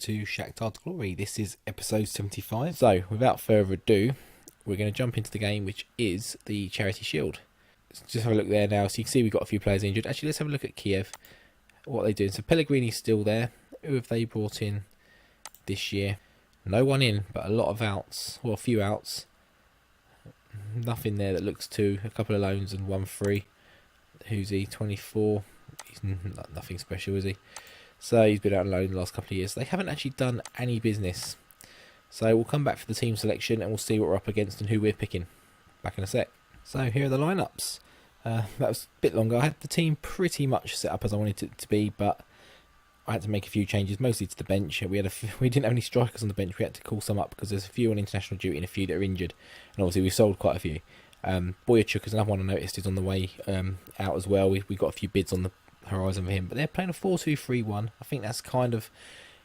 to Shakhtar Glory. This is episode 75. So, without further ado, we're going to jump into the game, which is the Charity Shield. Let's just have a look there now. So you can see we've got a few players injured. Actually, let's have a look at Kiev. What are they doing? So Pellegrini's still there. Who have they brought in this year? No one in, but a lot of outs. Well, a few outs. Nothing there that looks to. A couple of loans and one free. Who's he? 24. He's nothing special, is he? So he's been out on loan the last couple of years. They haven't actually done any business. So we'll come back for the team selection and we'll see what we're up against and who we're picking. Back in a sec. So here are the lineups. That was a bit longer. I had the team pretty much set up as I wanted it to be, but I had to make a few changes, mostly to the bench. We didn't have any strikers on the bench. We had to call some up because there's a few on international duty and a few that are injured. And obviously we've sold quite a few. Boyachuk is another one I noticed is on the way out as well. We got a few bids on the horizon for him, but they're playing a 4-2-3-1. I think that's kind of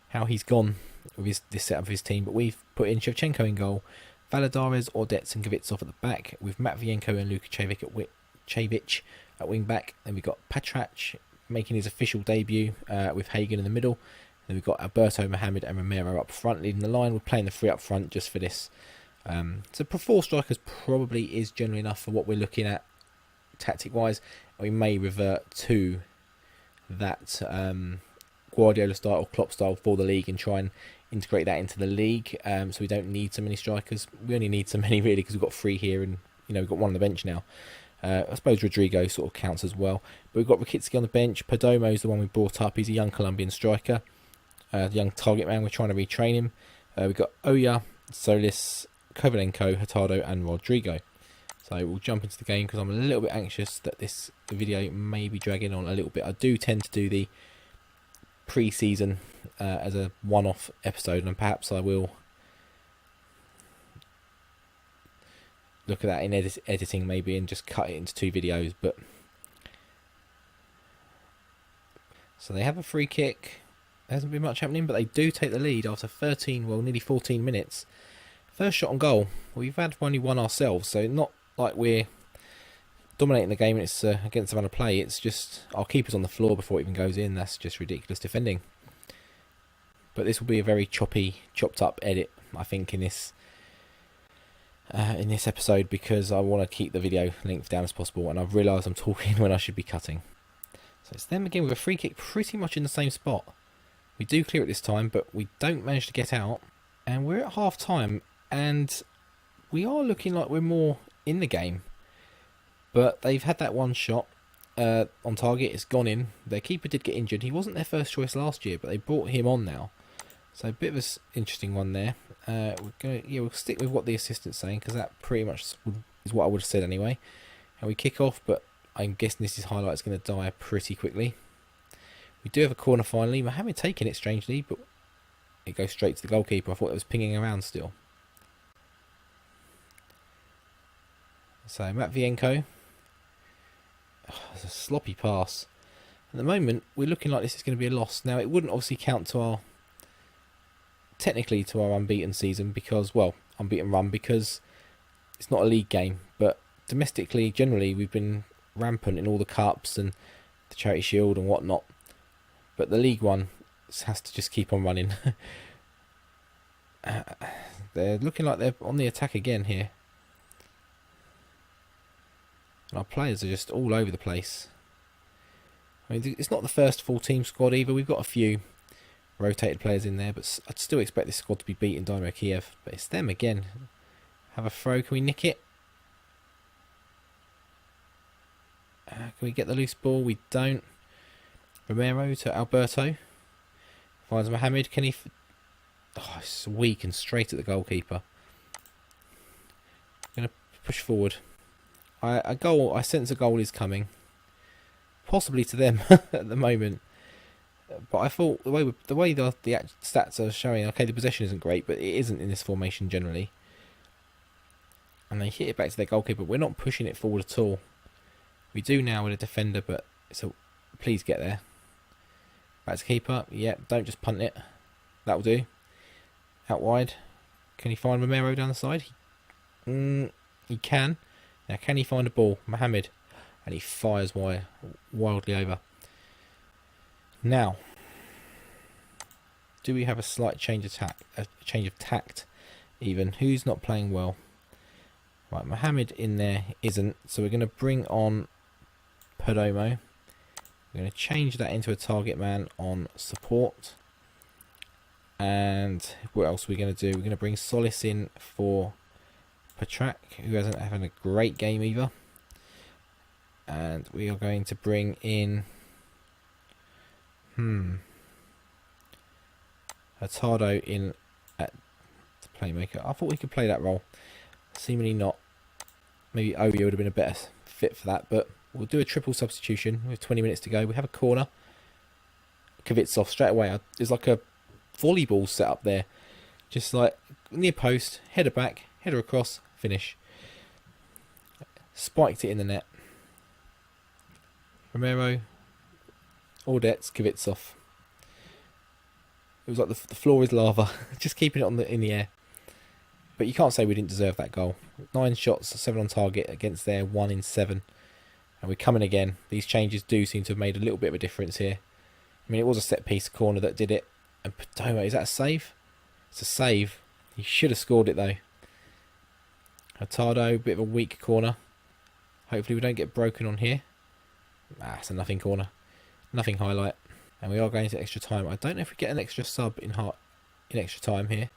how he's gone with this setup of his team. But we've put in Shevchenko in goal, Valadares, Ordets and Gavitsov at the back, with Matvienko and Lukacevic at wing back. Then we've got Patrac making his official debut with Hagen in the middle. Then we've got Alberto, Mohamed and Romero up front leading the line. We're playing the three up front just for this. So four strikers probably is generally enough for what we're looking at tactic wise. We may revert to that Guardiola style or Klopp style for the league and try and integrate that into the league, so we don't need so many strikers. We only need so many really because we've got three here and we've got one on the bench now. I suppose Rodrigo sort of counts as well, but we've got Rakitsky on the bench. Perdomo is the one we brought up. He's a young Colombian striker, the young target man. We're trying to retrain him. We've got Oya, Solis, Kovalenko, Hurtado and Rodrigo. So we'll jump into the game because I'm a little bit anxious that this video may be dragging on a little bit. I do tend to do the pre-season as a one-off episode, and perhaps I will look at that in editing maybe and just cut it into two videos. But so they have a free kick. There hasn't been much happening, but they do take the lead after nearly 14 minutes. First shot on goal. We've had only one ourselves, so not like we're dominating the game and it's against the run of play. It's just our keeper's on the floor before it even goes in. That's just ridiculous defending. But this will be a very chopped up edit, I think, in this episode, because I want to keep the video length down as possible, and I've realised I'm talking when I should be cutting. So it's them again with a free kick pretty much in the same spot. We do clear it this time, but we don't manage to get out, and we're at half time, and we are looking like we're more in the game. But they've had that one shot on target. It's gone in. Their keeper did get injured. He wasn't their first choice last year, but they brought him on now. So a bit of an interesting one there. We'll stick with what the assistant's saying, because that pretty much is what I would have said anyway. And we kick off, but I'm guessing this highlight is going to die pretty quickly. We do have a corner finally. Mohamed taking it strangely, but it goes straight to the goalkeeper. I thought it was pinging around still. So Matvienko. It's a sloppy pass. At the moment, we're looking like this is going to be a loss. Now, it wouldn't obviously count to technically to our unbeaten season because, well, unbeaten run, because it's not a league game. But domestically, generally, we've been rampant in all the cups and the Charity Shield and whatnot. But the League One has to just keep on running. They're looking like they're on the attack again here. And our players are just all over the place. I mean, it's not the first full team squad either. We've got a few rotated players in there, but I'd still expect this squad to be beating Dynamo Kiev. But it's them again. Have a throw. Can we nick it? Can we get the loose ball? We don't. Romero to Alberto. Finds Mohamed. Can he... Oh, it's weak and straight at the goalkeeper. Going to push forward. I sense a goal is coming, possibly to them at the moment. But I thought the way the stats are showing, okay, the possession isn't great, but it isn't in this formation generally. And they hit it back to their goalkeeper. We're not pushing it forward at all. We do now with a defender, but so please get there. Back to keeper. Yep, don't just punt it. That'll do. Out wide. Can he find Romero down the side? He can. Now, can he find a ball? Mohamed. And he fires wildly over. Now, do we have a slight change of tact even? Who's not playing well? Right, Mohammed in there isn't, so we're going to bring on Perdomo. We're going to change that into a target man on support. And what else are we going to do? We're going to bring Solis in for Petrak, who hasn't having a great game either. And we are going to bring in Hurtado in at the playmaker. I thought we could play that role. Seemingly not. Maybe Oyo would have been a better fit for that, but we'll do a triple substitution with 20 minutes to go. We have a corner. Kvitsov straight away. There's like a volleyball set up there. Just like near post, header back, header across, finish. Spiked it in the net. Romero, Audets, Kvitsov. It was like the floor is lava. Just keeping it in the air. But you can't say we didn't deserve that goal. 9 shots, 7 on target against their 1 in 7. And we're coming again. These changes do seem to have made a little bit of a difference here. I mean, it was a set piece corner that did it. And Perdomo, is that a save? It's a save. He should have scored it though. Hurtado, bit of a weak corner. Hopefully we don't get broken on here. It's a nothing corner. Nothing highlight. And we are going to extra time. I don't know if we get an extra sub in extra time here.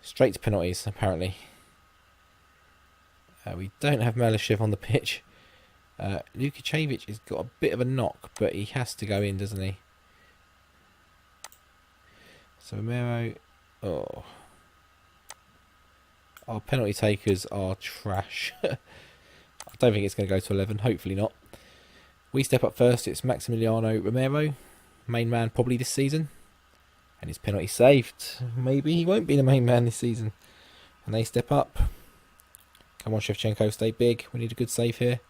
Straight to penalties, apparently. We don't have Malyshev on the pitch. Lukacevic has got a bit of a knock, but he has to go in, doesn't he? So Romero. Oh. Our penalty takers are trash. I don't think it's going to go to 11. Hopefully not. We step up first. It's Maximiliano Romero. Main man probably this season. And his penalty saved. Maybe he won't be the main man this season. And they step up. Come on, Shevchenko, stay big. We need a good save here.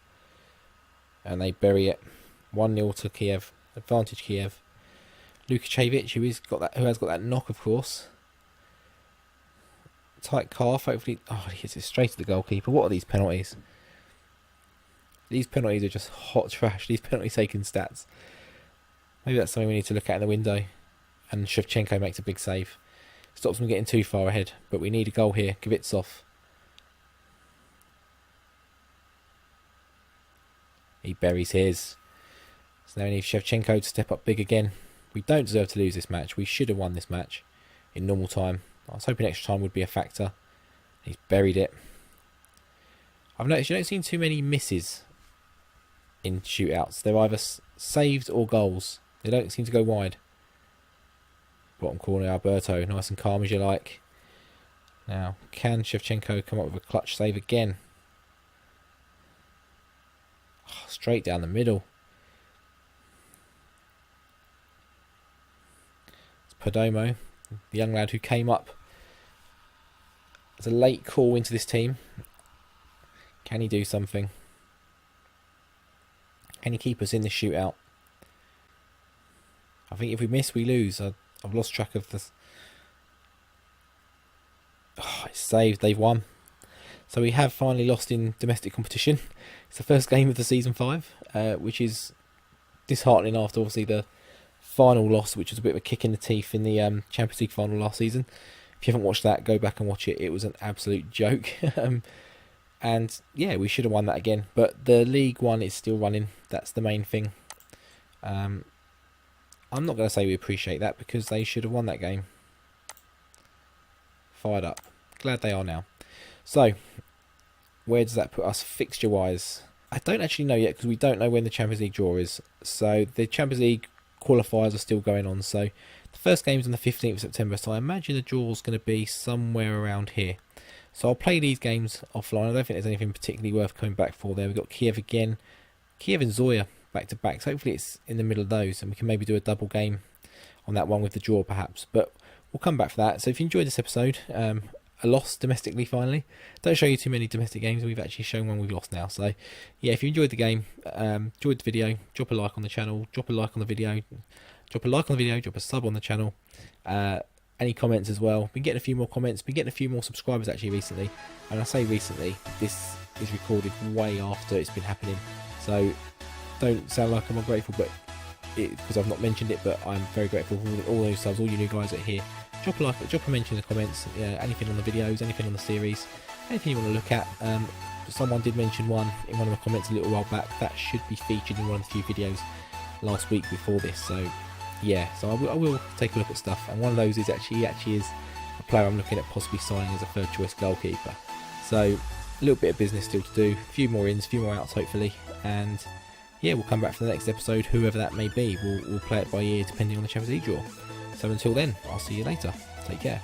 And they bury it. 1-0 to Kiev. Advantage Kiev. Lukacevic, who has got that knock, of course. Tight calf, hopefully. Oh, he hits it straight to the goalkeeper. What are these penalties? These penalties are just hot trash. These penalty taking stats. Maybe that's something we need to look at in the window. And Shevchenko makes a big save. Stops them getting too far ahead. But we need a goal here. Kvitsov. He buries his. So now we need Shevchenko to step up big again. We don't deserve to lose this match. We should have won this match in normal time. I was hoping extra time would be a factor. He's buried it. I've noticed you don't see too many misses in shootouts. They're either saved or goals. They don't seem to go wide. Bottom corner, Alberto. Nice and calm as you like. Now, can Shevchenko come up with a clutch save again? Oh, straight down the middle. It's Perdomo, the young lad who came up. It's a late call into this team. Can he do something? Can he keep us in the shootout? I think if we miss, we lose. I've lost track of this. Oh, it's saved. They've won. So we have finally lost in domestic competition. It's the first game of the season 5, which is disheartening after obviously the final loss, which was a bit of a kick in the teeth in the Champions League final last season. If you haven't watched that, go back and watch it. It was an absolute joke. And yeah, we should have won that again. But the League One is still running. That's the main thing. I'm not going to say we appreciate that because they should have won that game. Fired up. Glad they are now. So, where does that put us fixture-wise? I don't actually know yet because we don't know when the Champions League draw is. So, the Champions League qualifiers are still going on. So, the first game's on the 15th of September. So, I imagine the draw is going to be somewhere around here. So, I'll play these games offline. I don't think there's anything particularly worth coming back for there. We've got Kiev again. Kiev and Zoya back-to-back. So, hopefully it's in the middle of those. And we can maybe do a double game on that one with the draw, perhaps. But we'll come back for that. So, if you enjoyed this episode... a loss domestically finally. Don't show you too many domestic games. We've actually shown one we've lost now. So yeah, if you enjoyed the game, enjoyed the video, drop a like on the channel, drop a like on the video, drop a sub on the channel. Any comments as well. Been getting a few more comments, been getting a few more subscribers actually recently. And I say recently, this is recorded way after it's been happening. So don't sound like I'm ungrateful, but because I've not mentioned it, but I'm very grateful for all those subs, all you new guys that are here. Drop a like, drop a mention in the comments, anything on the videos, anything on the series, anything you want to look at. Someone did mention one in one of the comments a little while back that should be featured in one of the few videos last week before this. So yeah, so I will take a look at stuff, and one of those is he actually is a player I'm looking at possibly signing as a third choice goalkeeper. So a little bit of business still to do, a few more ins, a few more outs hopefully, and yeah, we'll come back for the next episode, whoever that may be. We'll play it by ear depending on the Champions League draw. So until then, I'll see you later. Take care.